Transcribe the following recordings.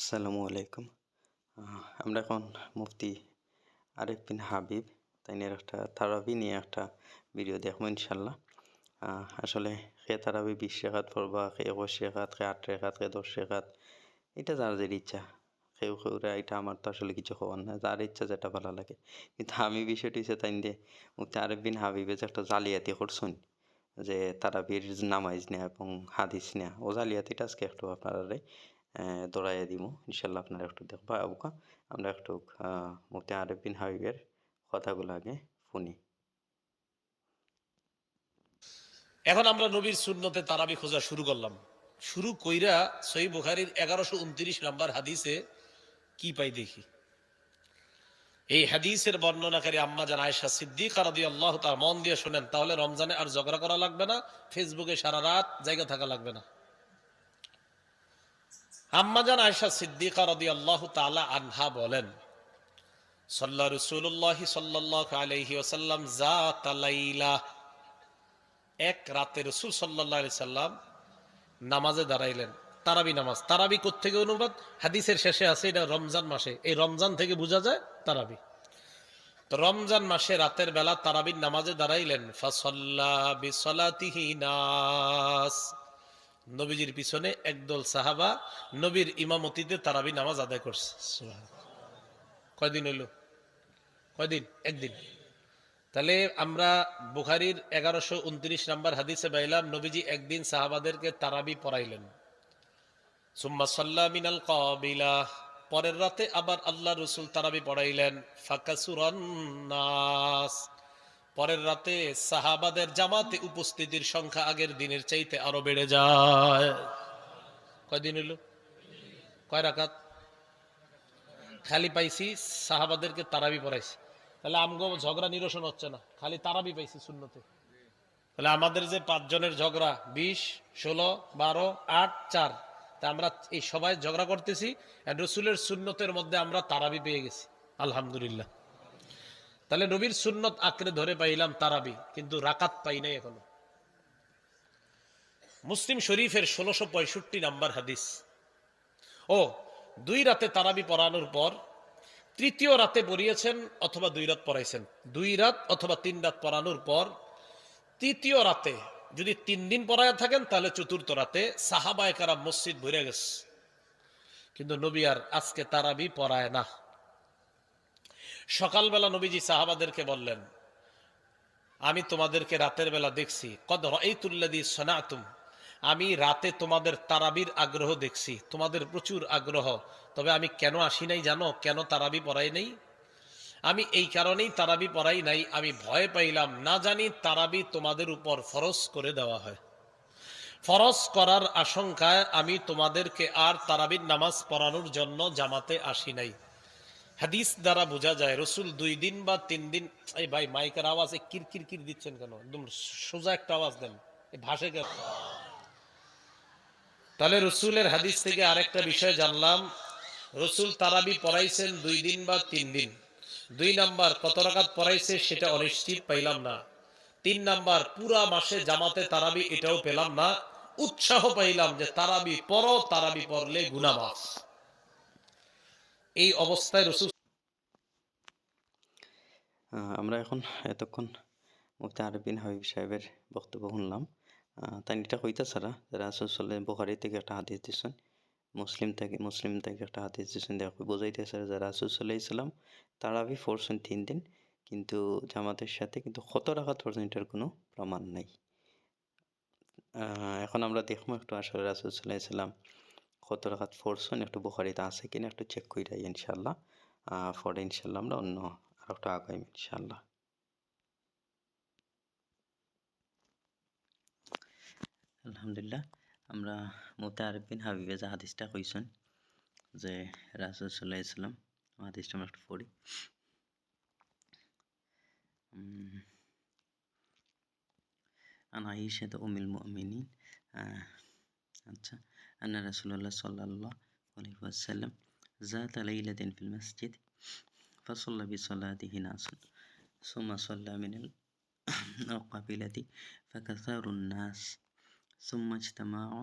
আসসালামু আলাইকুম। আমরা এখন মুফতি আরেফ বিন হাবিব তাইনের একটা তারাবি নিয়ে একটা ভিডিও দেখবো ইনশাল্লাহ। আসলে কে তারাবি 20 রেখাত পড়বা, কে 21 রেখাত, কে 8 রেখাত, কে 10 রেখাত, এটা যার যে ইচ্ছা। কেউরা এটা আমার তো আসলে কিছু খবর না, যার ইচ্ছা যেটা ভালো লাগে। কিন্তু আমি বিষয়টি হচ্ছে তাই দিয়ে মুফতি আরেফ বিন হাবিবে যে একটা জালিয়াতি করছেন, যে তারাবির নামাজ নেয়া এবং হাদিস নেয়া, ও জালিয়াতিটা আজকে একটু আপনারা দৌড়াইয়া দিব ইনশাল্লাহ। আপনারা একটু দেখবা আবুকা, আমরা একটু মুফতি আরেফ বিন হাবিবের কথাগুলো আগে শুনি। এখন আমরা নবীর সুন্নতে তারাবি খোঁজা শুরু করলাম। শুরু কইরা সহিহ বুখারীর 1129 নম্বর হাদিসে কি পাই দেখি। এই হাদিসের বর্ণনাকারী আম্মা জান আয়েশা সিদ্দিকা রাদিয়াল্লাহু তাআলা, মন দিয়ে শুনেন, তাহলে রমজানে আর ঝগড়া করা লাগবে না, ফেসবুকে সারা রাত জায়গা থাকা লাগবে না। আম্মা জান আয়েশা সিদ্দিকা রাদিয়াল্লাহু তাআলা আনহা বলেন, সাল্লা রাসূলুল্লাহ সাল্লাল্লাহু আলাইহি ওয়াসাল্লাম যাতা লাইলা, এক রাতে রাসূল সাল্লাল্লাহু আলাইহি সাল্লাম নামাজে দাঁড়াইলেন। তারাবি নামাজ, তারাবি কোত্থেকে অনুবাদ? হাদিসের শেষে আছে এটা রমজান মাসে, এই রমজান থেকে বোঝা যায় তারাবি। তো রমজান মাসে রাতের বেলা তারাবির নামাজে দাঁড়াইলেন। ফাসাল্লা বিসলাতিহি নাস, নবীজির পিছনে একদল সাহাবা নবীর ইমামতিতে তারাবি নামাজ আদায় করছে। কয়দিন হইল? কয়দিন? একদিন। তাহলে আমরা বুখারীর 1129 নম্বর হাদিসে পাইলাম নবীজি একদিন সাহাবাদেরকে তারাবি পড়াইলেন। সুম্মা সাল্লা মিনাল কাবিলা, পরের রাতে আবার আল্লাহ রসুল তারাবি পড়াইলেন। ফাকাসুরান নাস, পরের রাতে সাহাবাদের জামাতে উপস্থিতির সংখ্যা আগের দিনের চাইতে আরো বেড়ে যায়। কয়দিন হইল? কয় রাকাত? খালি পাইছি সাহাবাদেরকে তারাবি পড়াইছি, তাহলে আমগো ঝগড়া নিরসন হচ্ছে না, খালি তারাবি পাইছি সুন্নতে। তাহলে আমাদের যে 5 জনের ঝগড়া, 20, 16, 12, 8, 4, তা আমরা এই সবাই ঝগড়া করতেছি, রসুলের সুন্নতের মধ্যে আমরা তারাবি পেয়ে গেছি, আলহামদুলিল্লাহ। তাহলে নবীর সুন্নত আঁকড়ে ধরে পাইলাম তারাবি, কিন্তু রাকাত পাই নাই এখনো। মুসলিম শরীফের 1665 নম্বর হাদিস। ও 2 রাতে তারাবি পড়ানোর পর তৃতীয় রাতে পড়িয়েছেন অথবা 2 রাত পড়াইছেন, 2 রাত অথবা 3 রাত পড়ানোর পর তৃতীয় রাতে যদি 3 দিন পড়ায় থাকেন, তাহলে চতুর্থ রাতে সাহাবায়ে কেরাম মসজিদ ভরে গেছে। কিন্তু নবী আর আজকে তারাবি পড়ায় না। সকালবেলা নবীজি সাহাবাদেরকে বললেন, আমি তোমাদেরকে রাতের বেলা দেখছি, কদ রাআইতুল্লাযী সানাতুম, আমি রাতে তোমাদের তারাবির আগ্রহ দেখছি, তোমাদের প্রচুর আগ্রহ। তবে আমি কেন আসি নাই জানো? কেন তারাবি পড়াই নাই? আমি এই কারণেই তারাবি পড়াই নাই, আমি ভয় পাইলাম না জানি তারাবি তোমাদের উপর ফরজ করে দেওয়া হয়। ফরজ করার আশঙ্কায় আমি তোমাদেরকে আর তারাবির নামাজ পড়ানোর জন্য জামাতে আসি নাই। হাদিস দ্বারা বোঝা যায় রসুল 2 দিন বা 3 দিন। এই ভাই মাইকের আওয়াজে কিরকির দিচ্ছেন কেন? একদম সোজা একটা আওয়াজ দেন, এই ভাষে কেন? তাহলে রসুলের হাদিস থেকে আরেকটা বিষয় জানলাম, রসুল তারাবি পড়াইছেন 2 দিন বা 3 দিন। 2 নাম্বার কত রাকাত পড়াইছে সেটা অনিশ্চিত পাইলাম না। 3 নাম্বার পুরা মাসে জামাতে তারাবি, এটাও পেলাম না। উৎসাহ পাইলাম যে তারাবি পড়ো, তারাবি পড়লে গুনাহ মাফ। এই অবস্থায় রসুল আমরা এখন এতক্ষণ মুফতি আরেফ বিন হাবিব সাহেবের বক্তব্য শুনলাম। তাই এটা কইতাছাড়া যারা আসলে বুখারী থেকে একটা হাদিস দিচ্ছেন, মুসলিম থেকে একটা হাদিস দিচ্ছেন, দেখো বোঝাইতেছে যারা রাসূলুল্লাহ ইসলাম তারাবি পড়ছেন 3 দিন, কিন্তু জামাতের সাথে, কিন্তু কত রাকাত পড়ছেন এটার কোনো প্রমাণ নাই। এখন আমরা দেখবো একটু আসলে রাসূলুল্লাহ ইসলাম কত রাকাত পড়ছেন, একটু বুখারীতে আছে কিনা একটু চেক কইরা ইনশাআল্লাহ। পরে ইনশাআল্লাহ আমরা অন্য আর একটু আগাইম ইনশাআল্লাহ। আলহামদুলিল্লাহ, আমরা মুফতি আরেফ বিন হাবিবে যে হাদিসটা কইছেন যে রাসূল সাল্লাল্লাহু আলাইহি ওয়াসাল্লাম, হাদিসটা আমরা একটু পড়ি। আন আয়েশা উম্মুল মুমিনিন, আচ্ছা, আন্না রাসূলুল্লাহ সাল্লাল্লাহু আলাইহি ওয়াসাল্লাম যাতা লাইলাতিন ফিল মসজিদ ফাসাল্লা বিসালাতিহি নাসুন সুম্মা সাল্লা মিনাল কাবিলাতি ফাকাসারুন নাস সুম্মা ইজতামাউ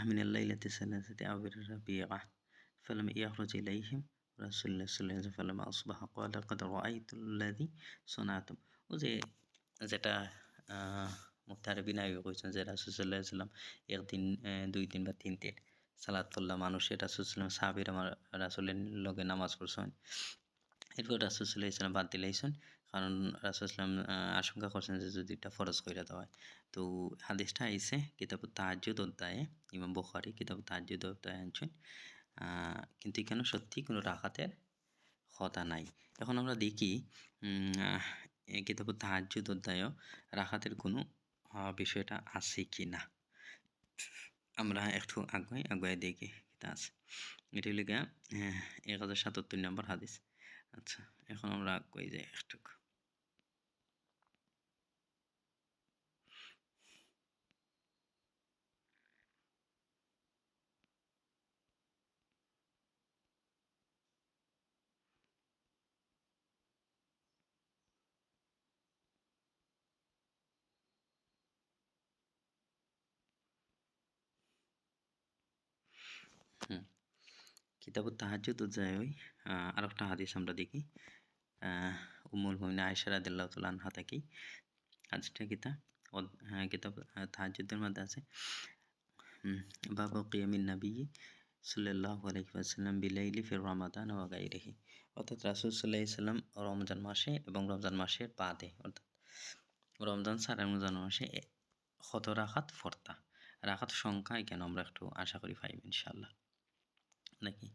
من الليلة الثلاثة أو الربيعة فلم يخرج إليهم رسول الله صلى الله عليه وسلم فلما أصبح قال قد رأيت الذي صنعتم ও যে যেটা মুক্তার বিনায় কইছেন যে রাসূল সাল্লাল্লাহু আলাইহি ওয়াসাল্লাম একদিন 2 দিন বা 3 দিন সালাত পড়লা মানুষের রাসূল সাল্লাল্লাহু আলাইহি ওয়াসাল্লাম সাহাবীরা আমার রাসূলের লগে নামাজ পড়ছেন এরপর রাসূল সাল্লাল্লাহু আলাইহি ওয়াসাল্লাম বাদ দিলাইছেন কারণ রাসূল সাল্লাল্লাহু আলাইহি ওয়াসাল্লাম আশঙ্কা করছেন যে যদি এটা ফরজ কইরা দেওয়া হয় তো হাদিসটা আইছে কিতাবুত তাহাজ্জুদ অধ্যায়ে ইমাম বুখারী কিতাবুত তাহাজ্জুদ অধ্যায়ে আনছেন কিন্তু এখানে সত্যি কোনো রাকাতের কথা নাই এখন আমরা দেখি এই কিতাবুত তাহাজ্জুদ অধ্যায়ে রাকাতের কোনো বিষয়টা আছে কি না আমরা একটু আগুয়ে দেখি এটা আছে এটা হলো গিয়া 1077 নম্বর হাদিস আচ্ছা এখন আমরা কই যাই একটু কিতাবুত তাহাজ্জুদ অধ্যায়ে আরেকটা হাদিস আমরা দেখি উম্মুল মুমিনিন আয়েশা রাদিয়াল্লাহু তাআলা আনহা থেকে হাদিসটা কিতাব তাহাজ্জুদের মধ্যে আছে বাবু কিয়ামিন নবী সাল্লাল্লাহু আলাইহি ওয়াসাল্লাম বিলাইলি ফি রমাদান ওয়া গায়রিহি অর্থাৎ রাসূল সাল্লাল্লাহু আলাইহি ওয়াসাল্লাম রমজান মাসে এবং রমজান মাসের বাদে অর্থাৎ রমজান ছাড়া রমজান মাসে কত রাকাত ফরতা রাকাত সংখ্যা এখানে আমরা একটু আশা করি পাইব ইনশাআল্লাহ নাকি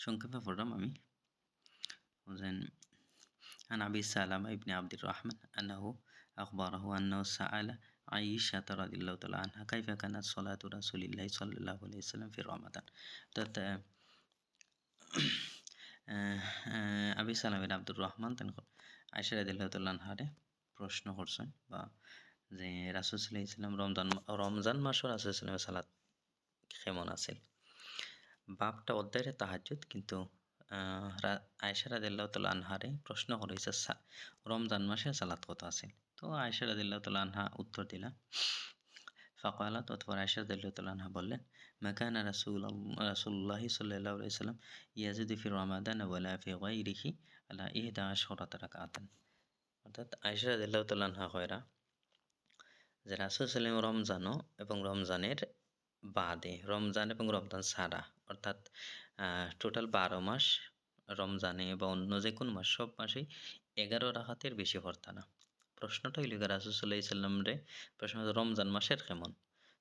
সংক্ষেপে পড়লাম আমি عن أبي سلمة ابن عبد الرحمن أنه أخبره أنه سأل عائشة رضي الله تعالى عنها كيف كانت صلاة رسول الله صلى الله عليه وسلم في رمضان আবি সালাম বিন আব্দুর রহমান আয়েশা রাদিয়াল্লাহু তাআলা আনহারে প্রশ্ন করছেন বা যে রাসূল সাল্লাল্লাহু আলাইহি ওয়াসাল্লাম রমজান মাসে রাসূল সাল্লাল্লাহু আলাইহি সাল্লাত কেমন আছিল বাপটা অধ্যায়ের তাহাজ্জুদ কিন্তু আয়েশা রাদিয়াল্লাহু তাআলা আনহারে প্রশ্ন করেছে রমজান মাসে সালাত কত আছিল তো আয়েশা রাদিয়াল্লাহু তাআলা আনহা উত্তর দিলা ফাকালাত অতঃপর আয়েশা রাদিয়াল্লাহু তাআলা আনহা বললেন মাকানা রাসূলুল্লাহ সাল্লাল্লাহু আলাইহি ওয়াসাল্লাম ইয়াজিদু ফি রমাদান ওয়ালা ফি গায়রিহি আলা 11 রাকাতান অর্থাৎ আয়েশা রাদিয়াল্লাহু তাআলা আনহা কয়রা যে রাসূল সাল্লাল্লাহু আলাইহি রমজানও এবং রমজানের বাদে রমজান এবং রমজান ছাড়া অর্থাৎ টোটাল 12 মাস রমজানে বা অন্য যে কোনো মাস সব মাসেই 11 রাকাতের বেশি পড়তা না প্রশ্নটা হইল রাসূল সাল্লাল্লাহু আলাইহি ওয়াসাল্লাম রে প্রশ্ন রমজান মাসের কেমন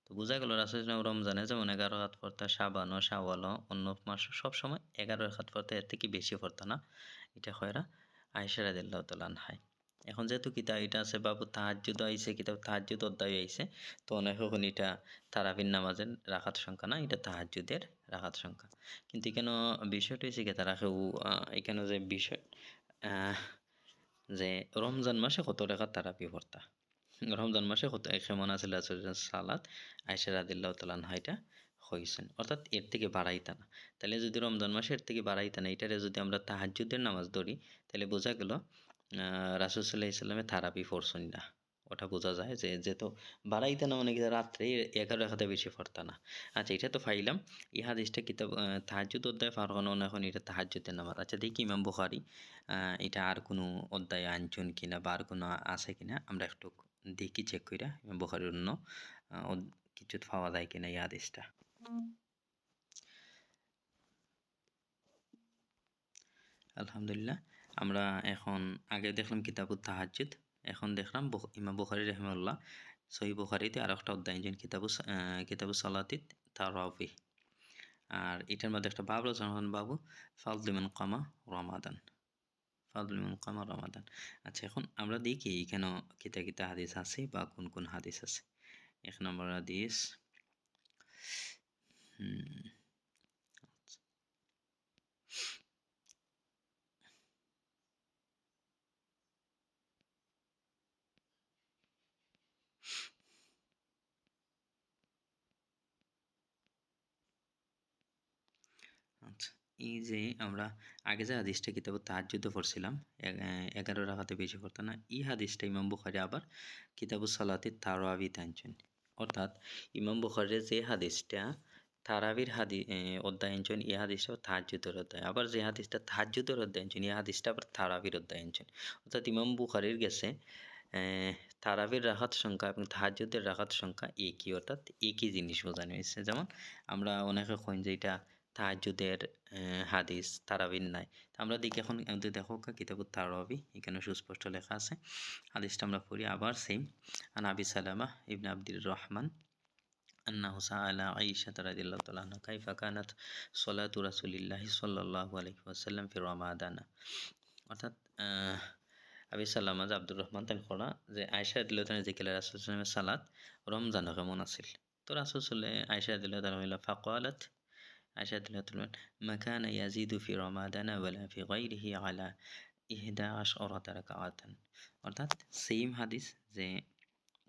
তো বোঝা গেল রাসূল সাল্লাল্লাহু আলাইহি রমজানে যেমন 11 রাকাত পড়তা শাবান ও শাওয়াল অন্য মাস সব সময় 11 রাকাত পড়তা এর থেকে বেশি পড়তা না এটা কয়রা আয়েশা রাদিয়াল্লাহু তাআলা আনহা এখন যেহেতু কিতাব এটা আছে বাবু তাহাজ্জুদ আইছে কিতাব তাহাজ্জুদ অধ্যায় আইছে তো অনেক এখন এটা তারাবির নামাজের রাকাত সংখ্যা না এটা তাহাজ্জুদের রাকাত সংখ্যা কিন্তু এখানে বিষয়টা হচ্ছে কি তারা কেউ এখানে যে বিষয় যে রমজান মাসে কত রাকাত তারাবি পড়তা রমজান মাসে কত কেমন আছে সালাত আয়েশা রাদিয়াল্লাহু তাআলা আনহা এটা হইছেন অর্থাৎ এর থেকে বাড়াইতা না তাহলে যদি রমজান মাসে এর থেকে বাড়াইতা না এটারে যদি আমরা তাহাজ্জুদের নামাজ ধরি তাহলে বোঝা গেল রাসূল সাল্লাল্লাহু আলাইহি ওয়াসাল্লামে তারাবি পড়ছেন না ওটা বোঝা যায় যে যেহেতু বাড়াইতা না মানে কি রাত্রে 11 রাকাতে বেশি পড়তা না আচ্ছা এটা তো পাইলাম এই হাদিসটা কিতাব তাহাজ্জুদ অধ্যায় ফারগানো এখন এটা তাহাজ্জুদের নামাজ আচ্ছা দেখি ইমাম বুখারী এটা আর কোনো অধ্যায় আনছেন কিনা বা আর কোনো আছে কিনা আমরা একটু দেখি চেক কইরা ইমাম বুখারীর অন্য কিছু পাওয়া যায় কিনা এই হাদিসটা আলহামদুলিল্লাহ আমরা এখন আগে দেখলাম কিতাবুত তাহাজ্জুদ এখন দেখলাম ইমাম বুখারী রাহিমাহুল্লাহ সহিহ বুখারীতে আর একটা অধ্যায় আনছেন কিতাবুস সালাতিত তারাবি আর এটার মধ্যে একটা বাব রচনা করেন বাবু ফাদলু মান কামা রমাদান আচ্ছা এখন আমরা দেখি এখানে কিতা হাদিস আছে বা কোন কোন হাদিস আছে 1 নম্বর হাদিস আচ্ছা এই যে আমরা আগে যে হাদিসটা কিতাবুত তাহাজ্জুদে পড়ছিলাম 11 রাকাতে বেশি পড়তো না এই হাদিসটা ইমাম বুখারী আবার কিতাবুস সালাতিত তারাবিতে আনছেন অর্থাৎ ইমাম বুখারীর যে হাদিসটা তারাবির অধ্যায় আনছেন এই হাদিসটা তাহাজ্জুদের অধ্যায়, আবার যে হাদিসটা তাহাজ্জুদের অধ্যায় আনছেন এই হাদিসটা আবার তারাবির অধ্যায় আনছেন। অর্থাৎ ইমাম বুখারীর গেছে তারাবির রাকাত সংখ্যা এবং তাহাজ্জুদের রাকাত সংখ্যা একই, অর্থাৎ একই জিনিস বোঝানো হয়েছে। যেমন আমরা অনেকে কইন যে এটা তাহাজ্জুদের হাদিস, তারাবির নাই। আমরা দেখি এখন দেখো কিতাবুত তারাবি, এখানে সুস্পষ্ট লেখা আছে। হাদিসটা আমরা পড়ি আবার সেম। আন আবি সালামা ইবনে আব্দুর রহমান আন্নাহু সাআলা আয়েশা রাদিয়াল্লাহু তাআলা আনহা কাইফা কানাত সলাতু রাসূলিল্লাহি সাল্লাল্লাহু আলাইহি ওয়াসাল্লাম ফি রমাদানা। অর্থাৎ আবি সাল্লামা যে আব্দুর রহমান তান করা যে আয়েশা রাদিয়াল্লাহু তাআলা জিকির রাসূল সাল্লাল্লাহু আলাইহি ওয়াসাল্লামের সালাত রমজানে কেমন আছিল। তো রাসূল সাল্লাল্লাহু আয়েশা রাদিয়াল্লাহু তাআলা ফাকালাত, আয়েশা রাদিয়াল্লাহু তাআলা মা কানা ইয়াজিদু ফি রমাদানা ওয়ালা ফি গায়রিহি আলা 11 রাকাআতান। অর্থাৎ সেম হাদিস যে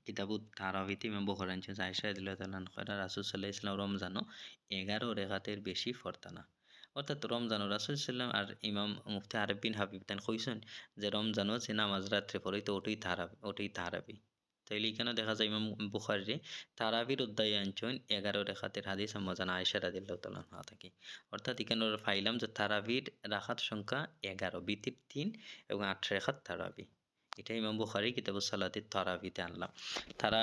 কিতাবুত তারাবিতে ইমাম বুখারী আনছেন যে আয়েশা রাদিয়াল্লাহু তাআলা আনহা রাসূল সাল্লাল্লাহু আলাইহি ওয়াসাল্লাম রমজানও 11 রাকাতের বেশি পড়তা না। অর্থাৎ রমজানও রাসূল সাল্লাল্লাহু আর ইমাম মুফতি আরব বিন হাবিব তান কইছেন যে রমজানও যে নামাজ রাত্রে পড়ে তো ওটাই তারাবি। তাইলে এখানে দেখা যায় ইমাম বুখারী তারাবির অধ্যায়ে আনছেন 11 রাকাতের হাদিস আম্মা জান আয়েশা রাদিয়াল্লাহু তাআলা আনহা থেকে। অর্থাৎ এখানে আমরা পাইলাম যে তারাবির রাকাত সংখ্যা 11, বিতির 3 এবং 8 রাকাত তারাবি। এটা ইমাম বুখারী কিতাবুস সালাতিত তারাবিতে আনলাম। তারা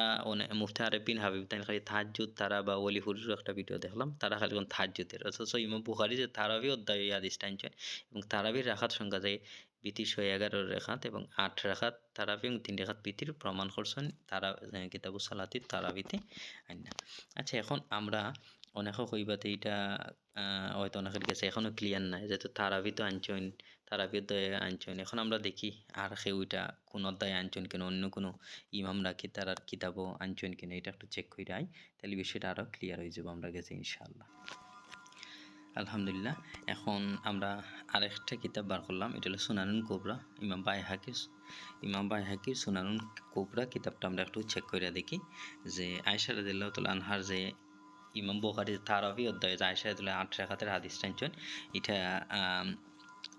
মুফতি আরব বিন হাবিব তাই খালি তাহাজ্জুদ তারা বা ওলি হুজুর একটা ভিডিও দেখলাম, তারা খালি কোন তাহাজ্জুদের, অথচ ইমাম বুখারী যে তারাবি অধ্যায় এই হাদিসটা আনছেন এবং তারাবির রাকাত সংখ্যা যায় বিতির 11 রাকাত এবং 8 রাকাত তারাবি এবং 3 রাকাত বিতির প্রমাণ করছেন তারা কিতাবুস সালাতিত তারাবিতে আইনা। আচ্ছা, এখন আমরা অনেকে কইবাতে এটা হয়তো অনেকের কাছে এখনো ক্লিয়ার নাই, যেহেতু তারাবি তো আনছেন, তারাবি অধ্যায়ে আনছেন। এখন আমরা দেখি আর কেউ এটা কোন অধ্যায়ে আনছেন কিনা, অন্য কোনো ইমামরা কি তারার কিতাবও আনছেন কিনা, এটা একটু চেক করে আই, তাহলে বিষয়টা আরও ক্লিয়ার হয়ে যাবো আমরা কাছে ইনশাআল্লাহ। আলহামদুলিল্লাহ, এখন আমরা আরেকটা কিতাব বার করলাম, এটা হলো সুনানুন কুবরা, ইমাম বাইহাকির সুনানুন কুবরা কিতাবটা আমরা একটু চেক করে দেখি যে আয়েশা রাদিয়াল্লাহু তাআলা আনহার যে ইমাম বুখারীর তারাবি অধ্যায়ে যে আয়েশা রাদিয়াল্লাহু 8 রাকাতের হাদিসটা আনছেন, এটা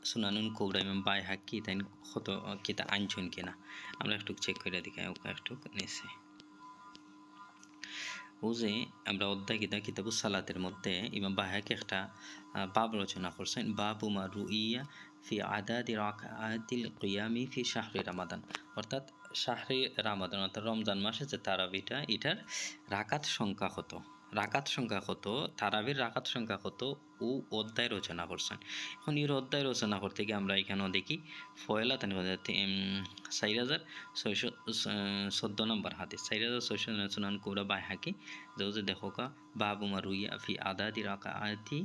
সুনানুন কুবরা ইমাম বাইহাকি তাই কত কিতা আনছেন কিনা আমরা একটু চেক করে দেখি। একটু নিচে ও যে আমরা অধ্যায় কিতাবুস সালাতের মধ্যে ইমাম বাইহাকি একটা বাব রচনা করছেন, বাবু মা রুইয়া ফি আদাদি রাকাতিল কিয়ামি ফি শাহরি রমাদান। অর্থাৎ শাহরি রমাদান অর্থাৎ রমজান মাসে যে তারাবিটা, এটার রাকাত সংখ্যা কত, তারাবির রাকাত সংখ্যা কত ও অধ্যায় রচনা করছেন। এখন এর অধ্যায় রচনা করতে গিয়ে আমরা এখানেও দেখি ফয়লা 4614 নম্বর হাদিস, 4614 সুনান কুবরা বাইহাকি যে দেখো কা বাবু মা রুইয়া ফি আদাদি রাকাতি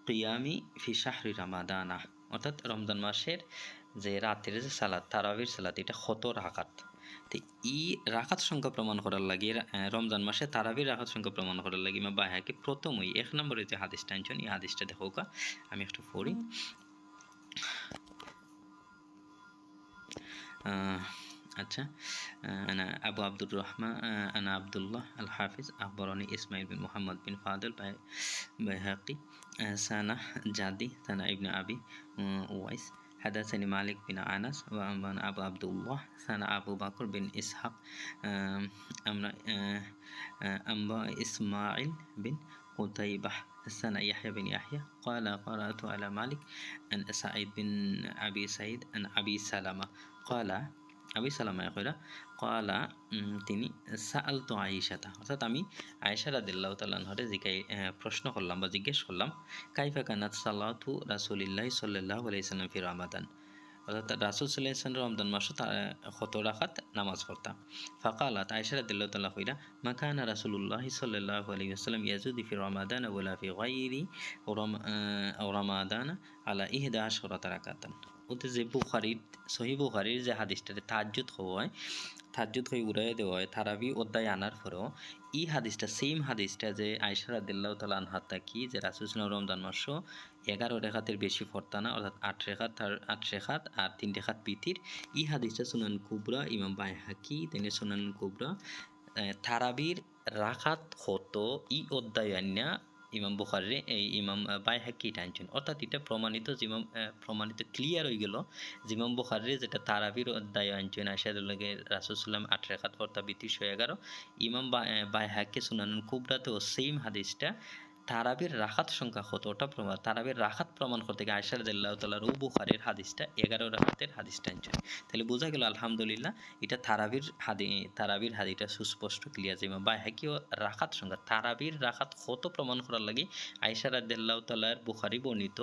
কিয়ামি ফি শাহরি রামাদানা। অর্থাৎ রমজান মাসের যে রাতের যে সালাত, তারাবির সালাত, এটা কত রাকাত। তো এই রাকাত সংখ্যা প্রমাণ করার লাগে রমজান মাসে তারাবির রাকাত সংখ্যা প্রমাণ করার লাগে ইমাম বাইহাকি প্রথমেই 1 নম্বরে যে হাদিসটা আনছেন, এই হাদিসটা দেখো কা আমি একটু পড়ি। আচ্ছা, أنا أبو عبد الرحمن أنا عبد الله الحافظ أخبرني إسماعيل بن محمد بن فاضل بيهقي سنة جدي سنة ابن أبي أويس حدثني مالك بن أنس وأنا أبو عبد الله سنة أبو بكر بن إسحاق أنبا إسماعيل بن قتيبة سنة يحيى بن يحيى قال قرأت على مالك أن سعيد بن أبي سعيد أن أبي سلمة قال আবি সালামা কইরা কলা তিনি সাআলতু আয়েশাতা, অর্থাৎ আমি আয়েশা রাদিয়াল্লাহু তাআলা আনহারে প্রশ্ন করলাম বা জিজ্ঞেস করলাম কাইফা কানাত সালাতু রাসূলিল্লাহি সাল্লাল্লাহু আলাইহি ওয়াসাল্লাম ফি রমাদান। অর্থাৎ রাসূল সাল্লাল্লাহু আলাইহি ওয়াসাল্লাম রমজান মাসে কত রাকাত নামাজ পড়তা। ফাকালাত আয়েশা রাদিয়াল্লাহু তাআলা কইরা মা কানা রাসূলুল্লাহি সাল্লাল্লাহু আলাইহি ওয়াসাল্লাম ইয়াজুদু ফি রমাদান ওয়ালা ফি গায়রি রমাদান আলা 11 রাকাতান। ওতে যে সহিহ বুখারীর যে হাদিসটাতে তাহাজ্জুদ হয়ে উড়াইয়া দেওয়া হয় তারাবি অধ্যায় আনার পরেও এই হাদিসটা সেম হাদিসটা যে আয়েশা রাদিয়াল্লাহু তাআলা আনহা কি যে রাসূল সাল্লাল্লাহু রমজান মাসে 11 রাকাতের বেশি পড়তা না, অর্থাৎ 8 রাকাত আর 3 রাকাত বিতির। এই হাদিসটা সুনান কুবরা ইমাম বাইহাকি তিনি সুনান কুবরা তারাবির রাকাত কত এই অধ্যায় আন্না ইমাম বুখারী এই ইমাম বাইহাকি টানছেন। অর্থাৎ এটা প্রমাণিত ক্লিয়ার হয়ে গেল যে ইমাম বুখারী যেটা তারাবির অধ্যায় আনছেন আয়েশা রাসূল সাল্লাম 8 রাকাত পড়তা বিতি 11, ইমাম বাইহাকি সুনানুল কুবরাতেও সেম হাদিসটা তারাবির রাকাত সংখ্যা কতটা প্রমাণ, তারাবির রাকাত প্রমাণ করতে গিয়ে আয়েশা রাদিয়াল্লাহু তাআলা বুখারীর হাদিসটা 11 রাকাতের হাদিসটা আনছেন। তাহলে বোঝা গেল আলহামদুলিল্লাহ এটা তারাবির হাদিসটা সুস্পষ্ট ক্লিয়ার যে ইমাম বাইহাকিও রাকাত সংখ্যা তারাবির রাকাত কত প্রমাণ করার লাগি আয়েশা রাদিয়াল্লাহু তাআলার বুখারী বর্ণিত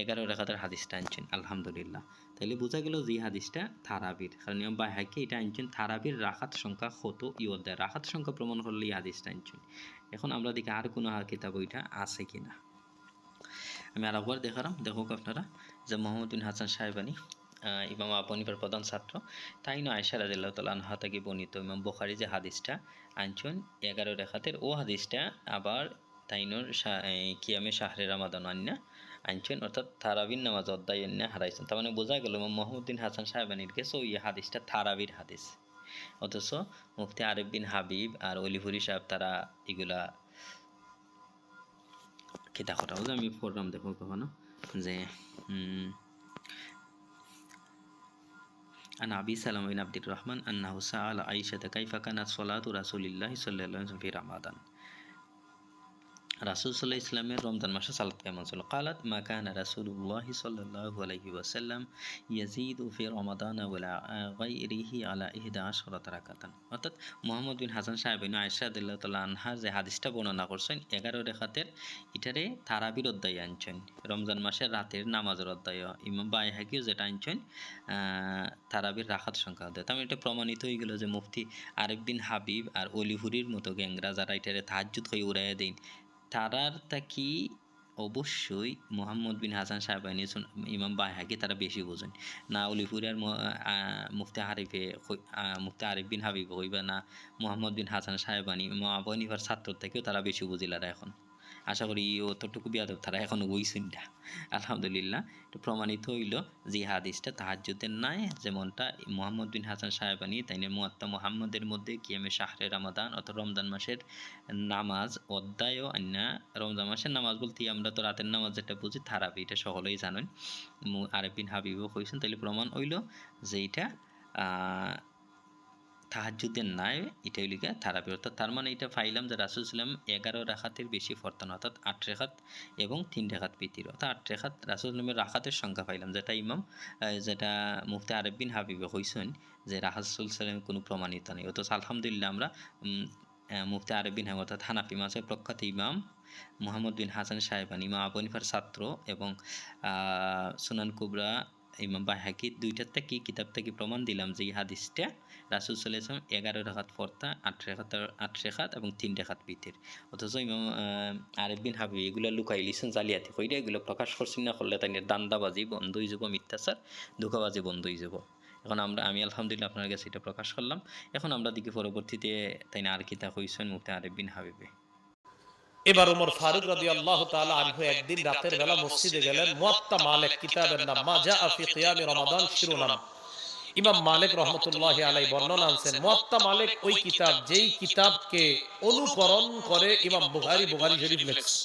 11 রাকাতের হাদিসটা আনছেন আলহামদুলিল্লাহ। তাহলে বোঝা গেল যে হাদিসটা তারাবির, কারণ ইমাম বাইহাকি এটা আনছেন তারাবির রাকাত সংখ্যা কত দেয় রাকাত সংখ্যা প্রমাণ করলে এই হাদিসটা আনছেন। এখন আমরা দেখি আর কোনো কিতাব ওইটা আছে কিনা। আমি আর একবার দেখালাম, দেখুক আপনারা যে মোহাম্মদ বিন হাসান সাহেবানী ইমাম আবু হানিফার প্রধান ছাত্র, তাই না আয়েশা রাদিয়াল্লাহু তাআলা আনহা থেকে বর্ণিত ইমাম বুখারী যে হাদিসটা আনছেন 11 রাকাতের ও হাদিসটা আবার তাইনোর কিয়ামে শাহরে রমাদান আনছেন, অর্থাৎ তারাবির নামাজ অধ্যায় হারাইছেন। তার মানে বোঝা গেল মোহাম্মদ বিন হাসান সাহেবানীর কাছে ওই হাদিসটা তারাবির হাদিস, অথচ মুফতি আরিফ বিন হাবিব আর অলিপুরি সাহেব তারা এগুলা কিতা কথা বলছে আমি পড়লাম, দেখো কখনো যে عن أبي سلمة بن عبد الرحمن أنه سأل عائشة كيف كانت صلاة رسول الله صلى الله عليه وسلم في رمضان। রাসূল সাল্লাল্লাহু আলাইহি ওয়াসাল্লামের রমজান মাসে সালাত কেমন ছিল? قالت ما كان رسول الله صلى الله عليه وسلم يزيد في رمضان ولا غيره على 11 রাকাত। অর্থাৎ মুহাম্মদ বিন হাসান সাহেব আয়েশা রাদিয়াল্লাহু তাআলা আনহা যে হাদিসটা বর্ণনা করছেন 11 রাকাতের, এটারে তারাবির অধ্যায় আনছেন, রমজান মাসের রাতের নামাজের অধ্যায়। ইমাম বাইহাকিও যেটা আনছেন তারাবির রাকাত সংখ্যা অধ্যায়। তার এটা প্রমাণিত হয়ে গেল যে মুফতি আরিফ বিন হাবিব আর অলিহুরির মতো গ্যাংরা যারা এটারে তাহাজ্জুদ হয়ে উড়াইয়া দেন, তারার তাকি অবশ্যই মুহাম্মদ বিন হাসান সাহেবানী ইমাম বাইহাকি তারা বেশি বোঝেন না, অলিপুরের মুফতি আরিফ বিন হাবিব হইবা না মুহাম্মদ বিন হাসান সাহেবানী ইমাম আবু হানিফার ছাত্র থেকেও তারা বেশি বুঝিলারা। এখন আশা করি অতটুকু বিয়াদব তারা এখনো বইছেন না। আলহামদুলিল্লাহ এটা প্রমাণিত হইল যে হাদিসটা তাহাজ্জুদের নাই, যেমনটা মুহাম্মদ বিন হাসান সাহেবানী তাইনের মুয়াত্তা মুহাম্মদের মধ্যে কিয়ামে শাহরে রমাদান অথবা রমজান মাসের নামাজ অধ্যায়ও আন্না। রমজান মাসের নামাজ বলতে আমরা তো রাতের নামাজ যেটা বুঝি তারাবি, এটা সকলেই জানেন, আরিফ বিন হাবিবও কইছেন। তাইলে প্রমাণ হইল যে এটা তাহাজ্জুদের নাই, এটাই লিখা তারাবি। অর্থাৎ তার মানে এটা পাইলাম যে রাসূল সাল্লাম 11 রাকাতের বেশি পড়তেন, অর্থাৎ 8 রাকাত এবং 3 রাকাত বিতির, অর্থাৎ 8 রাকাত রাসূল সাল্লামের রাকাতের সংখ্যা পাইলাম, যেটা মুফতি আরিফ বিন হাবিবে কইছেন যে রাসূল সাল্লামের কোনো প্রমাণিত নেই। অথচ আলহামদুলিল্লাহ আমরা মুফতি আরিফ বিন হাবিব অর্থাৎ হানাফি মাযহাবের প্রখ্যাত ইমাম মুহাম্মদ বিন হাসান সাহেবানী ইমাম আবু হানিফার ছাত্র এবং সুনান কুবরা ইমাম বাইহাকি দুইটার থেকে কিতাব থেকে প্রমাণ দিলাম যে এই হাদিসটা রাসূল সাল্লাল্লাহু আলাইহি ওয়াসাল্লাম 11 রাকাত পড়তা, 8 রাকাত এবং 3 রাকাত বিতির। অথচ ইমাম আরিফ বিন হাবিব এগুলো লুকাই লিছেন জালিয়াতি কইরা, এগুলো প্রকাশ করছেন না করলে তাই দান্দাবাজি বন্ধ হয়ে যাব, মিথ্যাচার ধোঁকাবাজি বন্ধ হয়ে যাব। এখন আমি আলহামদুলিল্লাহ আপনার কাছে এটা প্রকাশ করলাম। এখন আমরা দেখি পরবর্তীতে তাই আর কিতাব হইছেন মুফতি আরিফ বিন হাবিবে। এবার ওমর ফারুক রাদিয়াল্লাহু তাআলা আনহু একদিন রাতের বেলা মসজিদে গেলেন। মুয়াত্তা মালিক কিতাবের নাম মা জাআ ফি কিয়ামি রমাদান শিরোনাম ইমাম মালিক রাহমাতুল্লাহি আলাইহি বর্ণনা আনছেন। মুয়াত্তা মালিক ওই কিতাব যেই কিতাবকে অনুকরণ করে ইমাম বুখারী শরীফ লিখছে।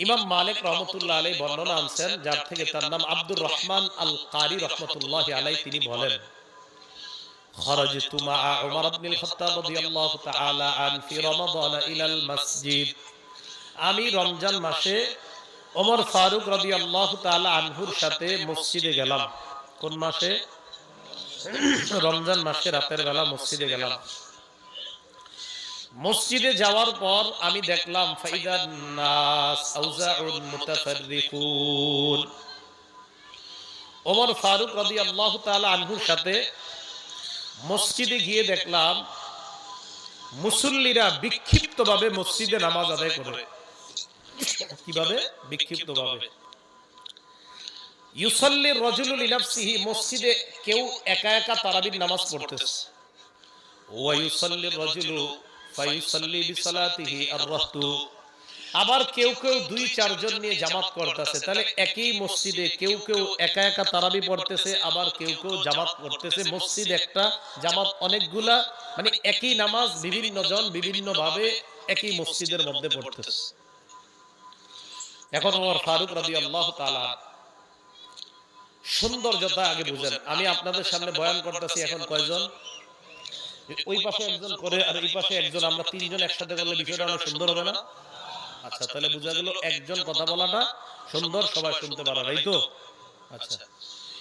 ইমাম মালিক রাহমাতুল্লাহি আলাইহি বর্ণনা আনছেন, যার থেকে তার নাম আব্দুর রহমান আল কারি রাহমাতুল্লাহি আলাইহি, তিনি বলেন خرجت مع عمر بن الخطاب رضي الله تعالى عنه في رمضان إلى المسجد। আমি রমজান মাসে ওমর ফারুক রাদিয়াল্লাহু তাআলা আনহুর সাথে মসজিদে গেলাম। কোন মাসে? রমজান মাসে রাতের বেলা মসজিদে গেলাম। মসজিদে যাওয়ার পর আমি দেখলাম ফাইদান নাস আউজাউন মুতাফাররিকুন। ওমর ফারুক রাদিয়াল্লাহু তাআলা আনহুর সাথে মসজিদে গিয়ে দেখলাম মুসল্লিরা বিক্ষিপ্তভাবে মসজিদে নামাজ আদায় করে। কিভাবে? বিক্ষিপ্তভাবে। ইউসাল্লি রাজুলু লিনাফসিহি, মসজিদে কেউ একা একা তারাবির নামাজ পড়তেছে। ওয়া ইউসাল্লি রাজুলু ফায়ুসাল্লি বিসালাতিহি আর-রাহতু, আবার কেউ কেউ 2-4 জন নিয়ে জামাত করতেছে। তাহলে একই মসজিদে কেউ কেউ একা একা তারাবি পড়তেছে, আবার কেউ কেউ জামাত পড়তেছে। মসজিদ একটা, জামাত অনেকগুলা, মানে একই নামাজ বিভিন্ন জন বিভিন্ন ভাবে একই মসজিদের মধ্যে পড়তেছে। এখন ওমর ফারুক রাদিয়াল্লাহু তাআলা সৌন্দর্যতা আগে বুঝেন। আমি আপনাদের সামনে বয়ান করতেছি এখন কয়জন? যে ওই পাশে একজন করে আর এই পাশে একজন, আমরা তিনজন একসাথে করলে বিষয়টা অনেক সুন্দর হবে না? আচ্ছা, তাহলে বোঝা গেল একজন কথা বলাটা সুন্দর, সবাই শুনতে পারে, তাই তো? আচ্ছা,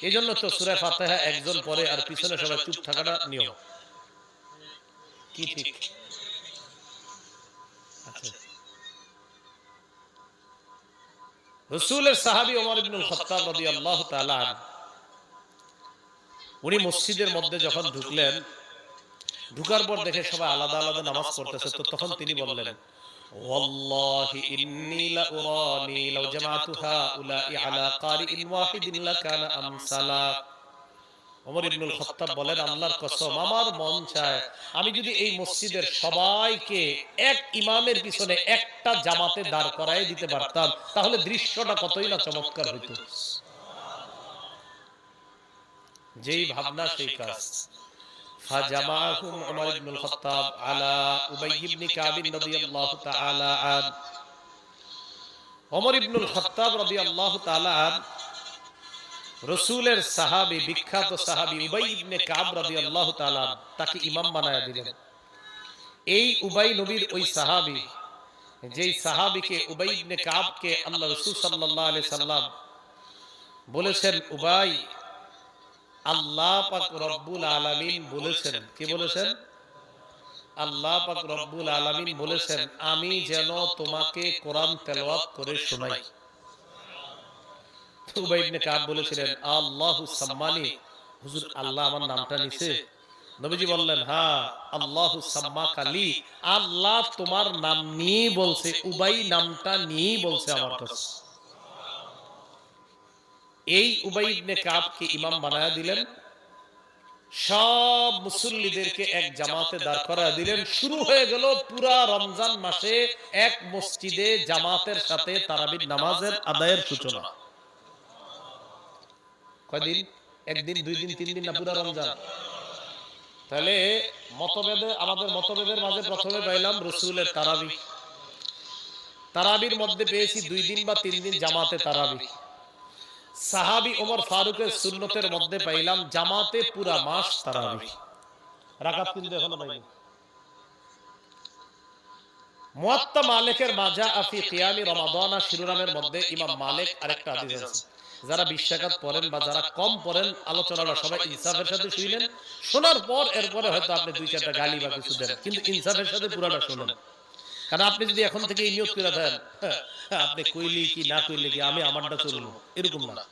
এই জন্য তো সূরা ফাতিহা একজন পড়ে আর পিছনে সবাই চুপ থাকাটা নিয়ম, কি ঠিক? আচ্ছা, রাসূলের সাহাবী ওমর ইবনুল খাত্তাব রাদিয়াল্লাহু তাআলা আনহু, উনি মসজিদের মধ্যে যখন ঢুকলেন, ঢুকার পর দেখে সবাই আলাদা আলাদা নামাজ পড়তেছে, তো তখন তিনি বললেন, ওয়াল্লাহি ইন্নী লাউরানি লাউ জামাতু হাউলাই আলা কারিইন ওয়াহিদিন লাকানা আমসালা। ওমর ইবনুল খাত্তাব বলেন, আল্লাহর কসম, আমার মন চায় আমি যদি এই মসজিদের সবাইকে এক ইমামের পিছনে একটা জামাতে দাঁড় করায় দিতে পারতাম, তাহলে দৃশ্যটা কতই না চমৎকার হইতো। যেই ভাবনা সেই কাজ। ফাজামাহুম ওমর ইবনুল খাত্তাব আলা উবাই ইবনে কাব রাদিয়াল্লাহু তাআলা আন। ওমর ইবনুল খাত্তাব রাদিয়াল্লাহু তাআলা আন রাসূলের সাহাবী, বিখ্যাত সাহাবী উবাই ইবনে কাব রাদিয়াল্লাহু তাআলা আন, তাকে ইমাম বানায়া দিলেন। এই উবাই নবীর ওই সাহাবী, যেই সাহাবীকে উবাই ইবনে কাবকে আল্লাহ রাসূল সাল্লাল্লাহু আলাইহি সাল্লাম বলেছেন, উবাই, আল্লাহ পাক রব্বুল আলামিন বলেছেন, কি বলেছেন? আল্লাহ পাক রব্বুল আলামিন বলেছেন আমি যেন তোমাকে কোরআন তেলাওয়াত করে শোনাই। উবাই ইবনে কাব বলেছিলেন, আল্লাহু সাম্মানি, হুজুর আল্লাহ আমার নামটা নিছে? নবীজি বললেন, হ্যাঁ, আল্লাহু সাম্মাকা লি, আল্লাহ তোমার নাম নিয়ে বলছে, উবাই নামটা নিয়ে বলছে আমার কাছে। এই উবাই ইবনে কাবকে ইমাম বানায়া দিলেন, সব মুসল্লিদেরকে এক জামাতে দাঁড় করায়া দিলেন। শুরু হয়ে গেল পুরা রমজান মাসে এক মসজিদে জামাতের সাথে তারাবির নামাজের আদায়ের সূচনা। কয়দিন? একদিন, দুই দিন, তিন দিন, না পুরা রমজান? তাহলে মতভেদে, আমাদের মতভেদের মাঝে প্রথমে পাইলাম রাসূলের তারাবি, তারাবির মধ্যে পেয়েছি 2 দিন বা 3 দিন জামাতে তারাবি। সাহাবী ওমর ফারুকের সুন্নতের মধ্যে পাইলাম জামাতে পুরা মাস তারাবি। রাকাত কিন্তু এখনো পাইনি। মুয়াত্তা মালিকের মাজা আফি কিয়ামি রমাদান শিরোনামের মধ্যে ইমাম মালিক আরেকটা হাদিস আছে। যারা 20 রাকাত পড়েন বা যারা কম পড়েন, আলোচনাটা সবাই ইনসাফের সাথে শুনলেন, শোনার পর এরপরে হয়তো আপনি 2-4টা গালি বা কিছু দেন, কিন্তু ইনসাফের সাথে পুরাটা শুনুন। কারণ আপনি যদি এখন থেকে নিয়ত করে দেন, আপনি কইলি কি না কইলি কি, আমি আমারটা চলবো, এরকম না।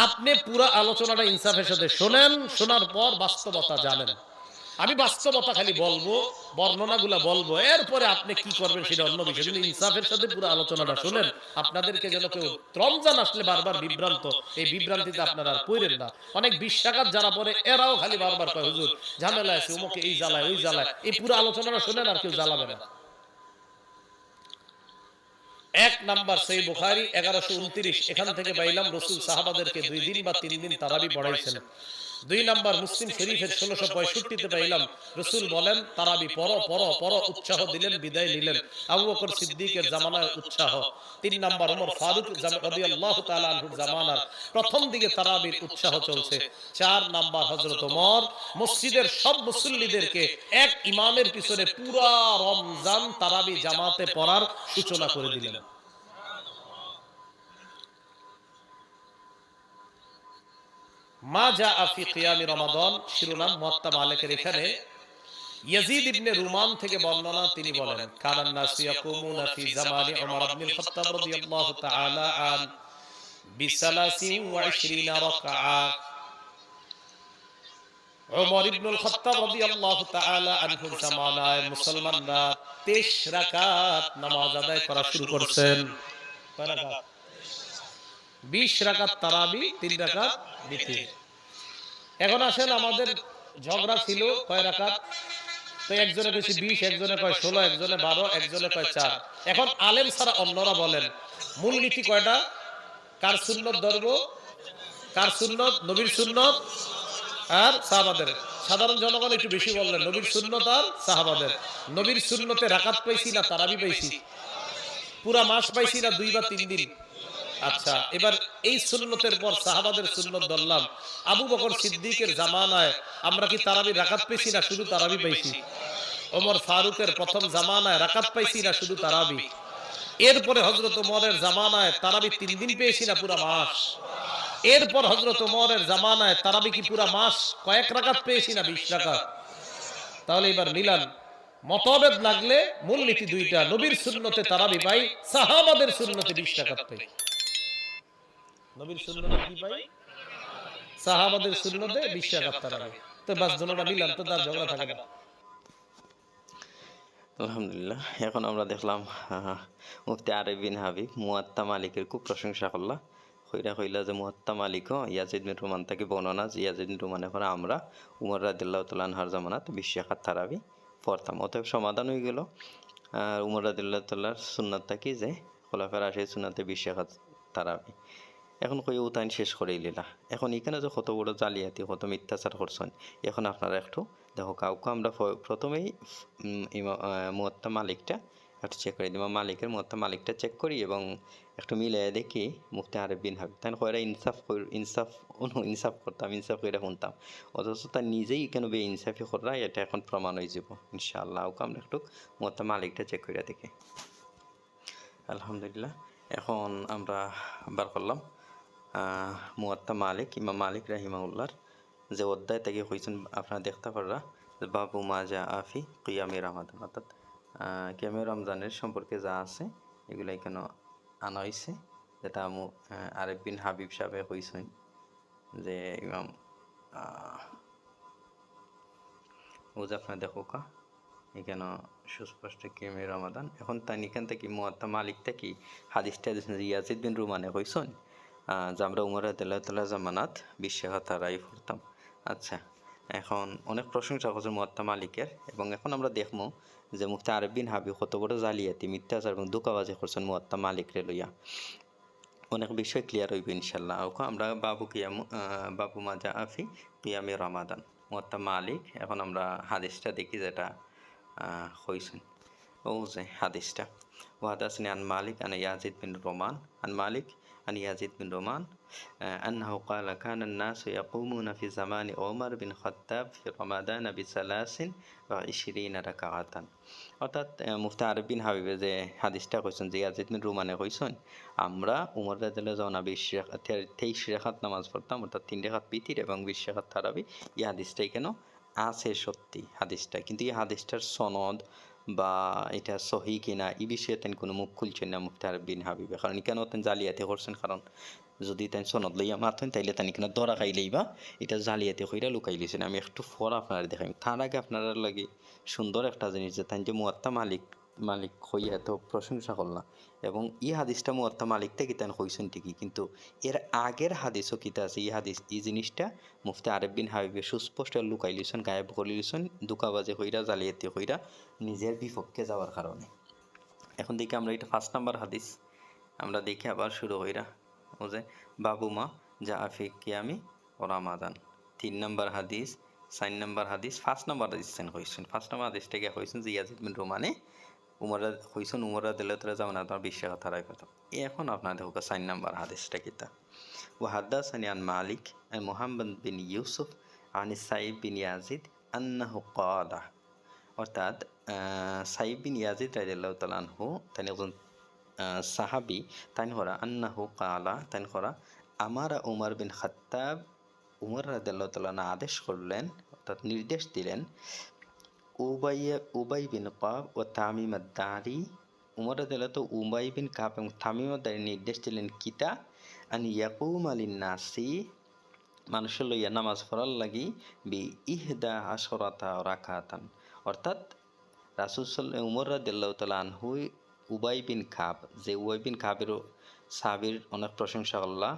আপনি পুরো আলোচনাটা ইনসাফের সাথে শোনেন, শোনার পর বাস্তবতা জানেন। আমি বাস্তবতা খালি বলবো, বর্ণনাগুলা বলবো, এরপরে আপনি কি করবেন সেটা অন্য বিষয়, কিন্তু ইনসাফের সাথে পুরো আলোচনাটা শোনেন। আপনাদেরকে যেন কেউ রমজান আসলে বারবার বিভ্রান্ত, এই বিভ্রান্তিতে আপনারা আর পড়েন না। অনেক 20 রাকাত যারা পড়ে এরাও খালি বারবার কয়, হুজুর ঝামেলা আছে, ওমকে এই জ্বালায় ওই জ্বালায়। এই পুরো আলোচনাটা শোনেন, আর কেউ জ্বালাবে না। 1 নাম্বার সহিহ বুখারী 1129, এখান থেকে পাইলাম রাসূল সাহাবাদেরকে 2 দিন বা 3 দিন তারাবি পড়াইছেন। 2 নাম্বার মুসলিম শরীফের 1665 তে পাইলাম রাসূল বলেন, তারাবি পড়ো পড়ো পড়ো, উৎসাহ দিলেন, বিদায় নিলেন। আবু বকর সিদ্দিকের জামানায় উৎসাহ। 3 নাম্বার ওমর ফারুক রাদিয়াল্লাহু তাআলা আনহুর জামানার প্রথম দিকে তারাবির উৎসাহ চলছে। 4 নাম্বার হযরত ওমর মসজিদের সব মুসল্লিদেরকে এক ইমামের পিছনে পুরা রমজান তারাবি জামাতে পড়ার সূচনা করে দিলেন। মা জাআ ফি কিয়ামি রমাদান শিরোনাম মুয়াত্তা মালিকের। এখানে ইয়াজিদ ইবনে রুমান থেকে বর্ণনা, তিনি বলেন, কানান নাসু ইয়াকুমুনা ফি জামানি উমর ইবনুল খাত্তাব রাদিয়াল্লাহু তাআলা আন বি23 রাকআ। উমর ইবনুল খাত্তাব রাদিয়াল্লাহু তাআলা আনহু জামানায় মুসলমানরা 23 রাকাত নামাজ আদায় করা শুরু করছেন। কয় রাকাত? 20 রাকাত তারাবি, 3 রাকাত বিতির। এখন আসেন, আমাদের ঝগড়া ছিল কয় রাকাত, তো একজনে কইছে 20, একজনে কয় 16, একজনে 12, একজনে কয় 4। এখন আলেম ছাড়া অন্যরা বলেন মূল নীতি কয়টা? কার সুন্নত ধরব, কার সুন্নত? নবীর সুন্নত আর সাহাবাদের। সাধারণ জনগণ একটু বেশি বললেন নবীর সুন্নত আর সাহাবাদের। নবীর সুন্নতে রাকাত পাইছি না তারাবি পাইছি? পুরা মাস পাইছি না 2 বা 3 দিন? আচ্ছা, এবার এই সুন্নতের পর সাহাবাদের সুন্নত ধরলাম। আবু বকর সিদ্দিকের জামানায় আমরা কি তারাবি রাকাত পেয়েছি না শুধু তারাবি পাইছি? ওমর ফারুকের প্রথম জামানায় রাকাত পাইছি না শুধু তারাবি? এরপরে হযরত ওমরের জামানায় তারাবি 3 দিন পেয়েছি না পুরা মাস? এরপর হযরত ওমরের জামানায় তারাবি কি পুরা মাস কয়েক রাকাত পেয়েছি না 20 রাকাত? তাহলে এবার মিলান। মতভেদ লাগলে মূলনীতি দুইটা, নবীর সুন্নতে তারাবি পাই, সাহাবাদের সুন্নতে 20 রাকাত পাই। নবীর সুন্নতে কি পাই? সাহাবাদের সুন্নতে 20 রাকাত তারাবি। তো বাস দুটোটা মিলান, তো তার ঝগড়া থাকে না। আলহামদুলিল্লাহ, এখন আমরা দেখলাম মুফতি আরিফ বিন হাবিব মুয়াত্তা মালিকের খুব প্রশংসা করলা। কইলা যে মুয়াত্তা মালিকও ইয়াজিদ বিন রুমান থেকে বর্ণনা যে ইয়াজিদ বিন রুমানের পরে আমরা উমর রাদিয়াল্লাহু তাআলা আনহার জামানাত 20 রাকাত তারাবি পড়তাম। অতএব সমাধান হয়ে গেল উমর রাদিয়াল্লাহু তাআলার সুন্নাত থাকি যে খোলাফায়ে রাশিদিন সুন্নাতে 20 রাকাত তারাবি। এখন কই উতাইন শেষ করেই লিলা। এখন এখানে যে কত বড় জালিয়াতি, কত মিথ্যাচার করছেন, এখন আপনারা একটু দেখো। কাউকে আমরা প্রথমেই মুয়াত্তা মালিকটা একটু চেক করে দিই, মালিকের মুয়াত্তা মালিকটা চেক করি এবং একটু মিলিয়ে দেখি মুফতি আরিফ বিন হাবিব তাই কয়রা ইনসাফ করতাম, ইনসাফ করে শুনতাম, অথচ তার নিজেই কেন বে ইনসাফি করা, এটা এখন প্রমাণ হয়ে যাব ইনশাআল্লাহ। ওকে আমরা একটু মুয়াত্তা মালিকটা চেক করে দেখি। আলহামদুলিল্লাহ, এখন আমরা বার করলাম মুয়াত্তা মালিক, ইমাম মালিক রাহিমাহুল্লাহর যে অধ্যায় থেকে হয়েছেন আপনারা দেখতে পাররা যে বাবু মাজা আফি কিয়ামে রমাদান, অর্থাৎ কিয়ামে রমজানের সম্পর্কে যা আছে এগুলো এখানে আনা হয়েছে, যেটা আরিফ বিন হাবিব সাহেব হয়েছেন যে ইমাম ও যে আপনার দেখো কা এখানে সুস্পষ্ট কিয়ামে রমাদান। এখন তাই এখান থেকে মুয়াত্তা মালিক থেকে হাদিসটা ইয়াজিদ বিন রুমানে হয়েছেন যে আমরা উমর রাদিয়াল্লাহু তাআলা জামানাত 20 রাকাত তারাবি পড়তাম। আচ্ছা, এখন অনেক প্রশংসা করছে মুয়াত্তা মালিকের, এবং এখন আমরা দেখবো যে মুফতি আরিফ বিন হাবিব কত বড় জালিয়াতি, মিথ্যাচার এবং ধোঁকাবাজি করছেন মুয়াত্তা মালিকরে লইয়া। অনেক বিষয় ক্লিয়ার হইবে ইনশাআল্লাহ। আমরা বাবু মাজা আফি কিয়ামে রমাদান মুয়াত্তা মালিক। এখন আমরা হাদিসটা দেখি যেটা হইছেন। ও যে হাদিসটা ওয়াদাসনি আন মালিক আন ইয়াজিদ বিন রোমান আন মালিক عن يزيد بن رومان أنه قال كان الناس يقومون في زمان عمر بن الخطاب في رمضان ب23 ركعة। অর্থাৎ মুফতি আরিফ বিন হাবিবে যে হাদিসটা কইছেন যে ইয়াজিদ বিন রুমানে কইছেন আমরা উমর রাদিয়াল্লাহু তাআলা 23 রাকাত নামাজ পড়তাম, অর্থাৎ 3 রাকাত বিতির এবং 20 রাকাত তারাবি। এই হাদিসটা কেন আছে সত্যি হাদিসটা, কিন্তু এই হাদিসটার সনদ বা এটা সহি কিনা এই বিষয়ে তেন কোনো মুখ খুলছেন না মুফতি আরিফ বিন হাবিবে, কারণ কেন তেন জালিয়াতি করছেন। কারণ যদি তেন সনদ লইয়া মারতেন তাইলে তেন কেন ধরা খাইলেই বা এটা জালিয়াতি কইরা লুকাই লিছেন। আমি একটু ফর আপনারা দেখাই, তার আগে আপনারা লাগে সুন্দর একটা জিনিস যে তাই যে মুয়াত্তা মালিক হইয়া এত প্রশংসা করলাম, এবং এই হাদিসটা মুয়াত্তা মালিক থেকে তেন হইছেন ঠিকই, কিন্তু এর আগের হাদিসও কিতা আছে, এই জিনিসটা মুফতি আরিফ বিন হাবিবে সুস্পষ্ট লুকাই লিছেন, গায়েব করে লিছেন, দুকাবাজি হইরা জালিয়াতি হইরা নিজের বিপক্ষে যাওয়ার কারণে। এখন দেখি আমরা এটা 1 নাম্বার হাদিস আমরা দেখি আবার শুরু হইরা ও যে বাবু মা যা আফি কিয়ামি ও রমাদান। 3 নাম্বার হাদিস, 4 নাম্বার হাদিস, 5 নাম্বার হাদিস হইছেন। 5 নাম্বার হাদিসটা গিয়ে হইছেন যে ইয়াজিদ বিন রুমানে উমর রাদিয়াল্লাহু তাআলা জামানাত 20 রাকাত তারাবি পড়তাম। এখন আপনারা দেখো 4 নাম্বার হাদিসটা কিতা ওয়া হাদাসানি আন মালিক আন মুহাম্মদ বিন ইউসুফ আন সাইব বিন ইয়াজিদ আন্নাহু ক্বালা। অর্থাৎ সাইব বিন ইয়াজিদ রাদিয়াল্লাহু তাআলা আনহু তাই একজন সাহাবী, তাই হরা আন্নাহু ক্বালা, তাই হরা আমারা উমর বিন খাত্তাব, উমর রাদিয়াল্লাহু তাআলা আদেশ করলেন, অর্থাৎ নির্দেশ দিলেন উবাই বিন কাব ও তামিম আদ-দারি। উমর রাদিয়াল্লাহু উবাই বিন কাব এবং তামিম আদ-দারি নির্দেশ দিলেন কিতা আন ইয়াকুমা লিন-নাসি, মানুষের লইয়া নামাজ পড়ার লাগি বি 11 রাকাতান। অর্থাৎ রাসূল উমর রাদিয়াল্লাহু তাআলা আনহু উবাই বিন কাব, যে উবাই বিন কাবের সাহাবীর অনেক প্রশংসা আল্লাহ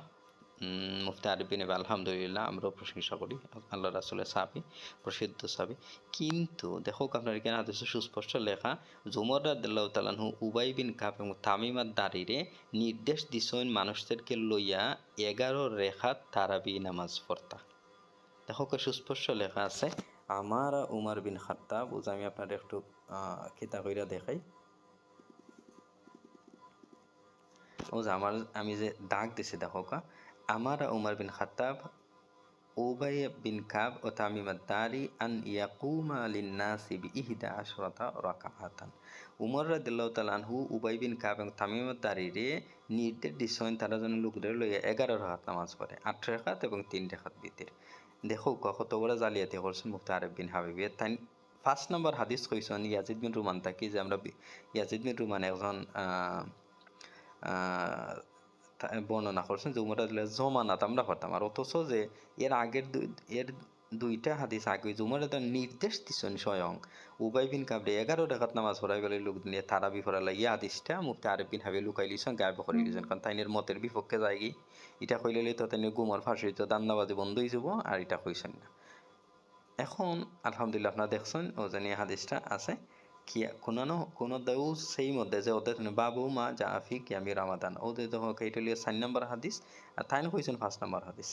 মুফতি আরিফ বিন আলহামদুলিল্লাহ আমরাও প্রশংসা করি, আল্লাহ রাসূলের সাহাবী, প্রসিদ্ধ সাহাবী। কিন্তু দেখো আপনার এখানে হাদিসে সুস্পষ্ট লেখা উমর রাদিয়াল্লাহু তাআলা আনহু উবাই বিন কাব এবং তামিম আদ-দারিরে নির্দেশ দিছেন মানুষদেরকে লইয়া 11 রাকাত তারাবি নামাজ পড়তা। দেখো সুস্পষ্ট লেখা আছে আমারা উমর বিন খাত্তাব। আমি আপনাদের একটু কিতা কইরা দেখাই। ও যে আমি যে দাগ দিছি দেখো কা, আমার উমর বিন খাত্তাব, উবাই বিন কাব ও তামিম আদ-দারি আন ইয়াকুমা লিন-নাসি বিইহদা আশরাতা রাকাআতান। উমর রাদিয়াল্লাহু তাআলা আনহু উবাই বিন কাব এবং তামিম আদ-দারিরে নির্দেশ দিছেন তারা যেন লোকদের লইয়া 11 রাকাত নামাজ পড়ে, 8 রাকাত এবং 3 রাকাত বিতির। দেখো কত বড় জালিয়াতি করছেন মুফতি আরেফ বিন হাবিব। তাই 5 নম্বর হাদিস কইছেন ইয়াজিদ বিন রুমান তাকি, যে আমরা ইয়াজিদ বিন রুমান একজন বর্ণনা করছেন যে উমর রাদিয়াল্লাহু জমানাত আমরা পড়তাম, আর অথচ যে এর আগের এর দুইটা হাদিস আগে যে উমর রাদিয়াল্লাহু নির্দেশ দিছেন স্বয়ং উবাই বিন কাবরে 11 রাকাত নামাজ পড়াই বলে লোক নিয়ে তারাবি পড়ালা, ইয়া হাদিসটা মুফতি আরেফ বিন হাবিব লুকাই লিছেন, গায়েব করে লিছেন, কারণ তাইনের মতের বিপক্ষে যায় কি এটা কইলে তো তাইনের গুমর ফাঁসি হইতো, দান্দাবাজি বন্ধ হয়ে যাব, আর এটা কইছেন না। এখন আলহামদুলিল্লাহ আপনারা দেখছেন ও জানি হাদিসটা আছে কি কোনো দেউ সেই মধ্যে যে ওদের বাবু মা জাফি কিয়ামি রামাদান ওদের যখন এটা লিয়ে 4 নম্বর হাদিস, আর তাই কইছেন 5 নম্বর হাদিস,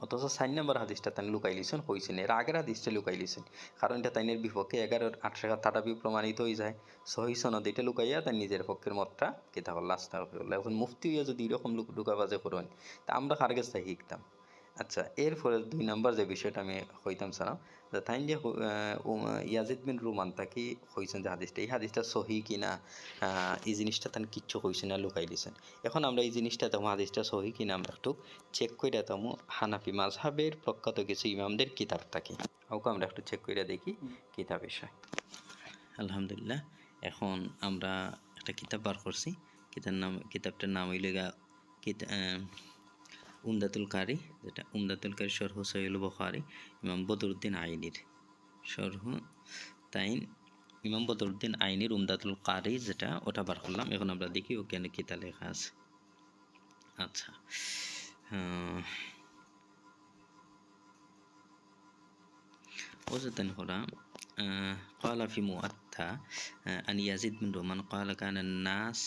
অথচ 4 নম্বর হাদিসটা তাই লুকাই লিছেন কইছেন, এর আগের হাদিসটা লুকাই লিছেন, কারণ এটা তাইনের বিপক্ষে 11-8 টাকা তারাবি প্রমাণিত হয়ে যায়, সহি সনদ এটা লুকাইয়া তাই নিজের পক্ষের মতটা কিতাব আল্লাহ আস্তাগফিরুল্লাহ। এখন মুফতি হইয়া যদি এরকম লুকাবাজে করেন তা আমরা কার কাছে শিখতাম? আচ্ছা, এরপরে 2 নাম্বার যে বিষয়টা আমি কইতাম সালাম, যে তাই যে ইয়াজিদ বিন রুমান তাকি কইছেন যে হাদিসটা, এই হাদিসটা সহি কিনা এই জিনিসটা তান কিচ্ছু কইছেন না, লুকাই দিছেন। এখন আমরা এই জিনিসটা তেমন হাদিসটা সহি কিনা আমরা একটু চেক কইরা তেমন হানাফি মাযহাবের প্রখ্যাত কিছু ইমামদের কিতাব থাকে ওকে আমরা একটু চেক কইরা দেখি কিতাব বিষয়। আলহামদুলিল্লাহ, এখন আমরা একটা কিতাব বার করছি, কিতাবটার নাম হইল উমদাতুল কারি, যেটা উমদাতুল কারি শরহ সহিহুল বুখারী, ইমাম বদরুদ্দিন আইনির শরহ, তাই ইমাম বদরুদ্দিন আইনির উমদাতুল কারি যেটা ওটা বার করলাম। এখন আমরা দেখি ওখানে কিতা লেখা আছে। আচ্ছা, وزدا هنا قال في مؤتى أن يزيد بن رومان قال كان الناس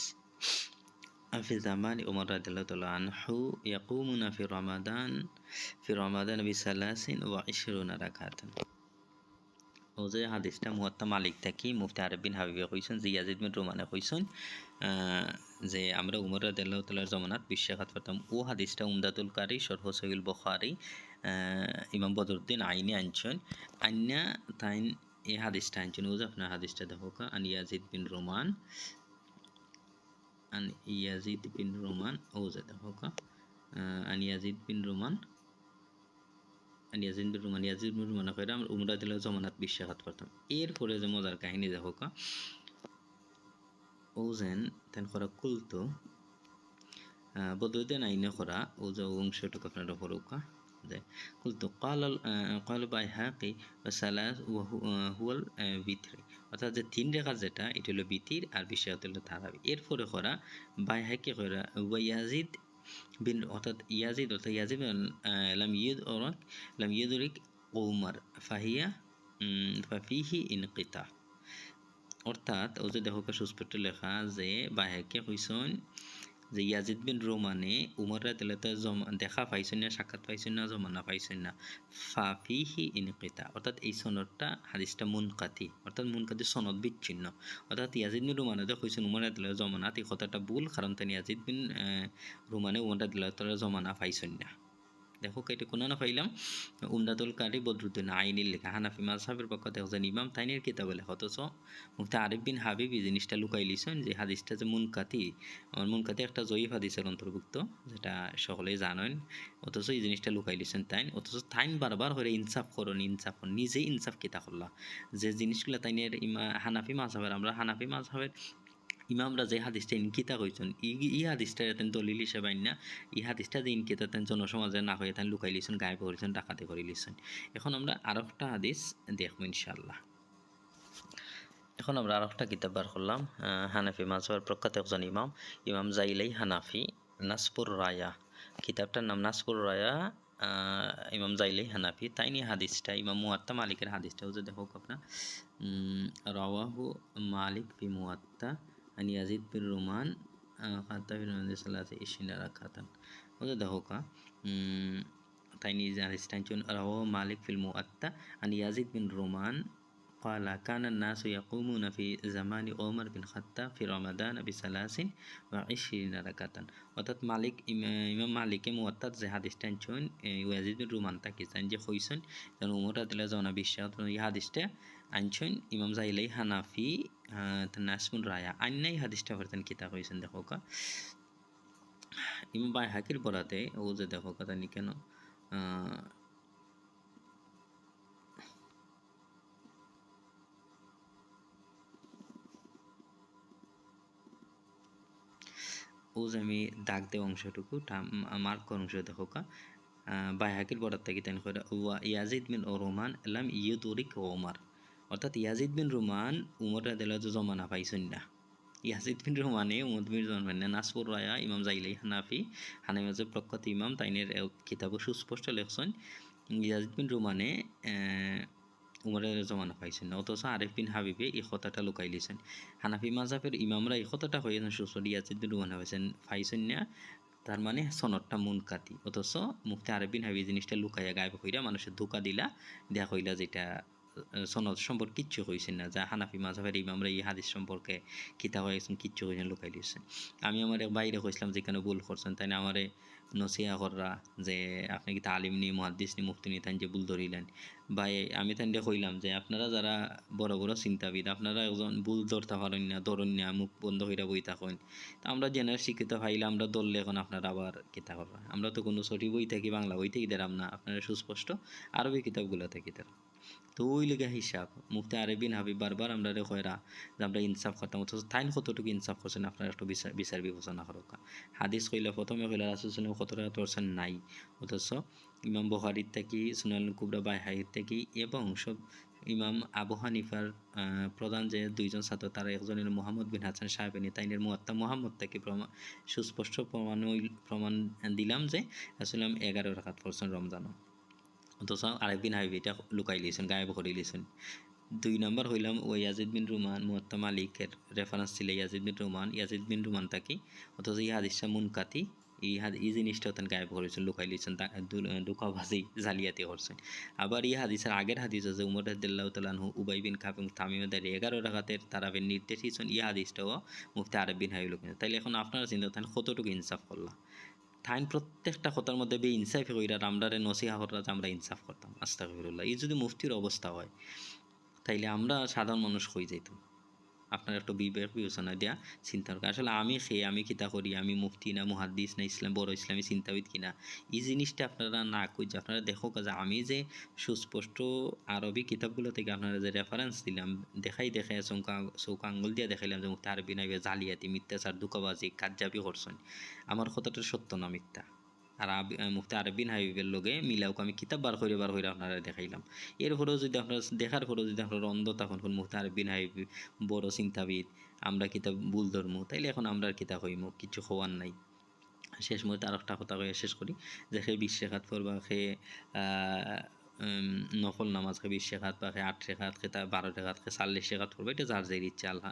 في زمان عمر رضي الله تعالى عنه يقومون في رمضان ب23 ركعة। ও যে হাদিসটা মুয়াত্তা মালিক থাকি মুফতি আরেফ বিন হাবিবে কইছেন যে ইয়াজিদ বিন রুমানে কইছেন যে আমরা উমর রাদিয়াল্লাহু তাআলার জামানাত 20 রাকাত পড়তাম। ও হাদিসটা উমদাতুল কারি শরহ সহিহুল বুখারী ইমাম বদরুদ্দিন আইনি আনছেন, আন্না তাইন এই হাদিসটা আনছেন। ও যে আপনার হাদিসটা দেখো কা, আন ইয়াজিদ বিন রুমান ও যে দেখো কা, ইয়াজিদ বিন রুমান কইরা আমরা উমর রাদিয়াল্লাহু জামানাত 20 রাকাত পড়তাম। এরপরে যে মজার কাহিনী দেখো কা, ও যেন তেন করা কুলতো বদরুদ্দিন আইনে করা ও যে অংশটুকু আপনারা পড়ুকা যে কুলতো কাল বাইহাকি ওয়া সালাস হুয়াল বিতরি, অর্থাৎ যে 3 রাকাত যেটা এটা হলো বিতির আর 20 রাকাত হলো তারাবি। এরপরে করা বাইহাকি করা ওয়া ইয়াজিদ বিন, অর্থাৎ ইয়াজিদ লাম ইউদরিক উমর ফাফিহি ইনকিতা, অর্থাৎ ও যে দেখো সুস্পষ্ট লেখা যে বাইহাকি কইছেন যে ইয়াজিদ বিন রোমানে উমর রাদিয়াল্লাহু দেখা পাইছেন না, সাক্ষাৎ পাইছেন না, জমানা পাইছেন না, ফাফিহি ইনকিতা, অর্থাৎ এই সনদটা হাদিসটা মুনকাতি, অর্থাৎ মুনকাতি সনদ বিচ্ছিন্ন, অর্থাৎ ইয়াজিদ বিন রোমানে কইছেন উমর রাদিয়াল্লাহু জমানাত, এই কথাটা ভুল, কারণ তিনি ইয়াজিদ বিন রোমানে উমর রাদিয়াল্লাহু জমানা পাইছেন না। দেখো এটা কোন না পাইলাম উমদাতুল কারি বদরুদ্দিন আইনির লেখা, হানাফি মাযহাবের পক্ষ থেকে একজন ইমাম তাইনের কিতাবে লেখা, অথচ মুফতি আরিফ বিন হাবিব এই জিনিসটা লুকাই লিছেন যে হাদিসটা যে মুনকাতি একটা জয়ীফ হাদিসের অন্তর্ভুক্ত, যেটা সকলেই জানেন, অথচ এই জিনিসটা লুকাই লিছেন তাইন, অথচ তাইন বারবার করে ইনসাফ নিজেই ইনসাফ কিতা করলা, যে জিনিসগুলো তাইনের হানাফি মাযহাবের, আমরা হানাফি মাযহাবের ইমামরা যে হাদিসটা ইনকিতা কইছেন ই হাদিসটা তেন দলিল হিসেবে আইন না, ই হাদিসটা যে ইনকিতা তেন জনসমাজে না হয়ে তেন লুকাই লিছেন, গায়েব করেছেন, ডাকাতি করে লিছেন। এখন আমরা আর একটা হাদিস দেখবো ইনশাআল্লাহ। এখন আমরা আর একটা কিতাব বার করলাম, হানাফি মাযহাবের প্রখ্যাত একজন ইমাম জাইলাই হানাফি, নাসপুর রায়া, কিতাবটার নাম নাসপুর রায়া, ইমাম জাইলাই হানাফি, তাই নিয়ে হাদিসটা ইমাম মুয়াত্তা মালিকের হাদিসটা যে দেখো আপনার রাওয়াহু মালিক ফি মুয়াত্তা আন ইয়াজিদ বিন রুমান খাতা ফি রমজান সালাতে 20 রাকাতান, ওটা দেখো কা তাই নিয়ে হাদিসটা রাওয়াহু মালিক ফিল মুয়াত্তা আন ইয়াজিদ বিন রুমান قال كان الناس يقومون في زمان عمر بن الخطاب في رمضان ب23 ركعة অর্থাৎ ইমাম মালিকে মুয়াত্তাত যে হাদিসটা আনছেন ইয়াজিদ বিন রুমান তাকিস্তান যে কইছেন যেন উমর রাদিয়াল্লাহু জানা বিশ্বাস এই হাদিসটা আনছেন ইমাম জাইলাই হানাফি নাসমুন রায়া আন্নাই হাদিসটা বর্তন কিতা কইছেন দেখো কা ইমাম বাইহাকির বরাতে ও যে দেখো কথা নি কেন ও যে আমি দাগ দেওয়া অংশটুকু মার্ক অংশ দেখো কা বাইহাকির বরাত থেকে তেন করে ইয়াজিদ বিন রোমান লাম ইউদরিক ওমর অর্থাৎ ইয়াজিদ বিন রোমান উমর রাদিয়াল্লাহু জমানা পাইছেন না ইয়াজিদ বিন রোমানে উমর বিন রোমান নাসপুর রায়া ইমাম জাইলাই হানাফি হানাফি প্রখ্যাত ইমাম তাইনের কিতাবে সুস্পষ্ট লেখছেন ইয়াজিদ বিন রোমানে উমরের জমানা পাইছেন না অথচ আরিফ বিন হাবিবে এই কথাটা লুকাই লিছেন হানাফি মাযহাবের ইমামরা এই কথাটা হয়েছেন সুসরি ইয়াজিদ বিন রোমান পাইছেন না তার মানে সনদটা মুনকাতি অথচ মুফতি আরিফ বিন হাবিব জিনিসটা লুকাইয়া গায়েব কইরা মানুষের ধোকা দিলা দেয়া কইলা যেটা সনদ সম্পর্কে কিচ্ছু কইছেন না যা হানাফি মাযহাবের ইমামরা এই হাদিস সম্পর্কে কিতাব হয়েছেন কিচ্ছু কইছেন লুকাই লিছেন আমি আমার বাইরে কইছিলাম যেখানে ভুল করছেন তাই না আমারে নসিহা কররা যে আপনি কি তালিম নি মুহাদ্দিস নি মুফতি নি তাই যে ভুল ধরিলেন বা আমি তাই কইলাম যে আপনারা যারা বড় বড় চিন্তাবিদ আপনারা একজন ভুল ধরতে পারেন না ধরুন না মুখ বন্ধ হইরা বই থাকেন তা আমরা জেনারেল শিক্ষিত পাইলে আমরা ধরলে এখন আপনারা আবার কিতা করবা আমরা তো কোনো সঠিক বই থাকি বাংলা বই থেকে দিলাম না আপনারা সুস্পষ্ট আরবি কিতাবগুলো থাকি তারা তো ওই লেগে হিসাব মুফতি আরিফ বিন হাবিব বারবার আমরা কয়রা যে আমরা ইনসাফ করতাম অথচ তাইন কতটুকু ইনসাফ করছেন আপনারা একটু বিচার বিবেচনা করুক হাদিস কইলে প্রথমে কইলা রাসূল সাল্লাল্লাহু কত টাকা করছেন নাই অথচ ইমাম বুখারীর থেকে সুনানুল কুবরা বাইহাকির থেকে এবং সব ইমাম আবু হানিফার প্রধান যে দুইজন ছাত্র তারা একজনের মুহাম্মদ বিন হাসান সাহেবেনি তাইনের মুয়াত্তা মুহাম্মদ থেকে সুস্পষ্ট প্রমাণ দিলাম যে আসলে 11 রাকাত পড়ছেন রমজানও অথচ আরিফ বিন হাবিব এটা লুকাই লিয়েছেন গায়েব করে লিয়েছেন 2 নম্বর হইলাম ও ইয়াজিদ বিন রুমান মুয়াত্তা মালিকের রেফারেন্স ছিল ইয়াজিদ বিন রুমান তাকি অথচ এই হাদিসটা মুনকাতি এই জিনিসটা তান গায়েব করেছেন লুকাই লিয়েছেন ধোঁকাবাজি জালিয়াতি করছেন আবার এই হাদিসের আগের হাদিস আছে উমর রাদিয়াল্লাহু তাআলা আনহু উবাই বিন কাব এবং তামিমের 11 রাকাতের তারাবির নির্দেশ দিয়েছেন এই হাদিসটাও মুফতি আরিফ বিন হাবিব লুকাই তাইলে এখন আপনারা চিন্তা করেন কতটুকু ইনসাফ করলা তাইন প্রত্যেকটা কথার মধ্যে ইনসাফ কইরা আমরারে নসিহা কররা যে আমরা ইনসাফ করতাম আস্তাগফিরুল্লাহ এই যদি মুফতির অবস্থা হয় তাইলে আমরা সাধারণ মানুষ হয়ে যাইতাম আপনার একটু বিবেচনা দেয়া চিন্তা করে আসলে আমি কিতা করি আমি মুফতি না মুহাদ্দিস না বড় ইসলামী চিন্তাবিদ কিনা এই জিনিসটা আপনারা না কই যে আপনারা দেখো যে আমি যে সুস্পষ্ট আরবি কিতাবগুলো থেকে আপনারা যে রেফারেন্স দিলাম দেখাই চৌকা আঙ্গুল দিয়ে দেখাইলাম যে মুফতি আরবি নাইবে জালিয়াতি মিথ্যাচার ধোঁকাবাজি কাজ্জাবি করছেন আমার কথাটা সত্য না মিথ্যা আর মুফতি আরিফ বিন হাবিবের লগে মিলাওক আমি কিতাব বার করে আপনারা দেখাইলাম এরপরেও যদি আপনারা দেখার পরেও যদি আপনারা অন্ধ তখন মুফতি আরিফ বিন হাবিব বড় চিন্তাবিদ আমরা কিতাব ভুল ধরমু তাইলে এখন আমরা আর কিতাব হইমু কিছু হওয়ার নাই শেষ মুহূর্তে আর একটা কথা কয়ে শেষ করি যে সে 20 রাকাত পড়বা সে নফল নামাজ খে 20 রাকাত বা খে 8 রাকাত খে 12 রাকাত খে 40 রাকাত পড়বে এটা যার যে ইচ্ছা আল্লাহ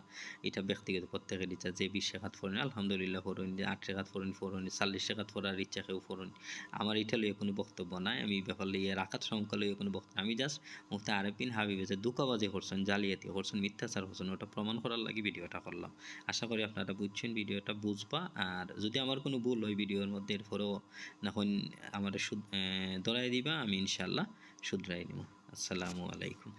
এটা ব্যক্তিগত প্রত্যেকের ইচ্ছা যে 20 রাকাত পড়েন আলহামদুলিল্লাহ পড়ুন যে 8 রাকাত পড়ুন 40 রাকাত পড়ার ইচ্ছা কেউ পড়ুন আমার এটা লইয়ে কোনো বক্তব্য নাই আমি ব্যাপার লইয়ে রাকাত সংখ্যা লইয়ে কোনো বক্তব্য আমি জাস্ট মুফতি আরিফ বিন হাবিব যে ধোঁকাবাজি করছেন জালিয়াতি করছেন মিথ্যাচার করছেন ওটা প্রমাণ করার লাগি ভিডিওটা করলাম আশা করি আপনারা বুঝছেন ভিডিওটা বুঝবা আর যদি আমার কোনো ভুল হয় ভিডিওর মধ্যে এরপরেও এখন আমার ধরাই দিবা আমি ইনশাআল্লাহ শুধরাই নিব আসসালামু আলাইকুম